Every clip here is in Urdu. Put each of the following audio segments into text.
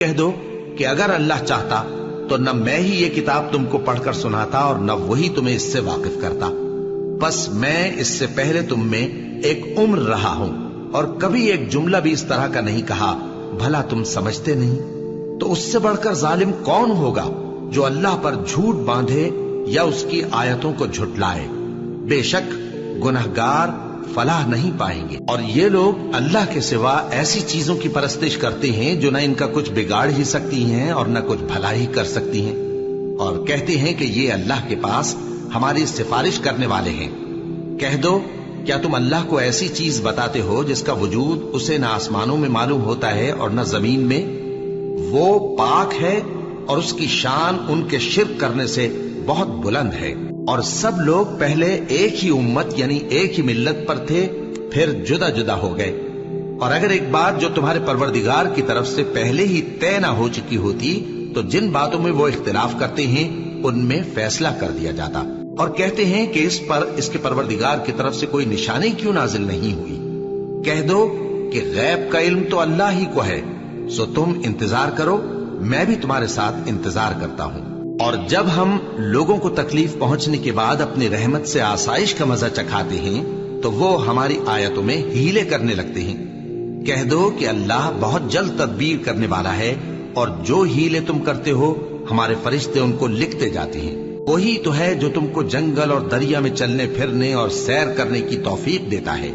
کہہ دو کہ اگر اللہ چاہتا تو نہ میں ہی یہ کتاب تم کو پڑھ کر سناتا اور نہ وہی تمہیں اس سے واقف کرتا، بس میں اس سے پہلے تم میں ایک عمر رہا ہوں اور کبھی ایک جملہ بھی اس طرح کا نہیں کہا، بھلا تم سمجھتے نہیں؟ تو اس سے بڑھ کر ظالم کون ہوگا جو اللہ پر جھوٹ باندھے یا اس کی آیتوں کو جھٹلائے؟ بے شک گنہگار فلاح نہیں پائیں گے۔ اور یہ لوگ اللہ کے سوا ایسی چیزوں کی پرستش کرتے ہیں جو نہ ان کا کچھ بگاڑ ہی سکتی ہیں اور نہ کچھ بھلا ہی کر سکتی ہیں، اور کہتے ہیں کہ یہ اللہ کے پاس ہماری سفارش کرنے والے ہیں۔ کہہ دو کیا تم اللہ کو ایسی چیز بتاتے ہو جس کا وجود اسے نہ آسمانوں میں معلوم ہوتا ہے اور نہ زمین میں؟ وہ پاک ہے اور اس کی شان ان کے شرک کرنے سے بہت بلند ہے۔ اور سب لوگ پہلے ایک ہی امت یعنی ایک ہی ملت پر تھے، پھر جدا جدا ہو گئے۔ اور اگر ایک بات جو تمہارے پروردگار کی طرف سے پہلے ہی طے نہ ہو چکی ہوتی تو جن باتوں میں وہ اختلاف کرتے ہیں ان میں فیصلہ کر دیا جاتا۔ اور کہتے ہیں کہ اس پر اس کے پروردگار کی طرف سے کوئی نشانی کیوں نازل نہیں ہوئی؟ کہہ دو کہ غیب کا علم تو اللہ ہی کو ہے، سو تم انتظار کرو، میں بھی تمہارے ساتھ انتظار کرتا ہوں۔ اور جب ہم لوگوں کو تکلیف پہنچنے کے بعد اپنی رحمت سے آسائش کا مزہ چکھاتے ہیں تو وہ ہماری آیتوں میں ہیلے کرنے لگتے ہیں۔ کہہ دو کہ اللہ بہت جلد تدبیر کرنے والا ہے، اور جو ہیلے تم کرتے ہو ہمارے فرشتے ان کو لکھتے جاتے ہیں۔ وہی تو ہے جو تم کو جنگل اور دریا میں چلنے پھرنے اور سیر کرنے کی توفیق دیتا ہے،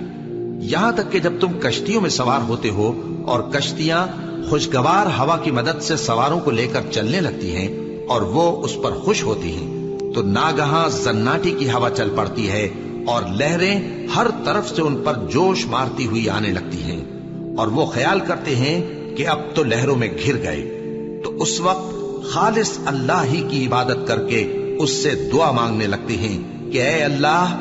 یہاں تک کہ جب تم کشتیوں میں سوار ہوتے ہو اور کشتیاں خوشگوار ہوا کی مدد سے سواروں کو لے کر چلنے لگتی ہیں اور وہ اس پر خوش ہوتی ہیں، تو ناگہاں زناٹی کی ہوا چل پڑتی ہے اور لہریں ہر طرف سے ان پر جوش مارتی ہوئی آنے لگتی ہیں، اور وہ خیال کرتے ہیں کہ اب تو لہروں میں گھر گئے۔ تو اس وقت خالص اللہ ہی کی عبادت کر کے اس سے دعا مانگنے لگتے ہیں کہ اے اللہ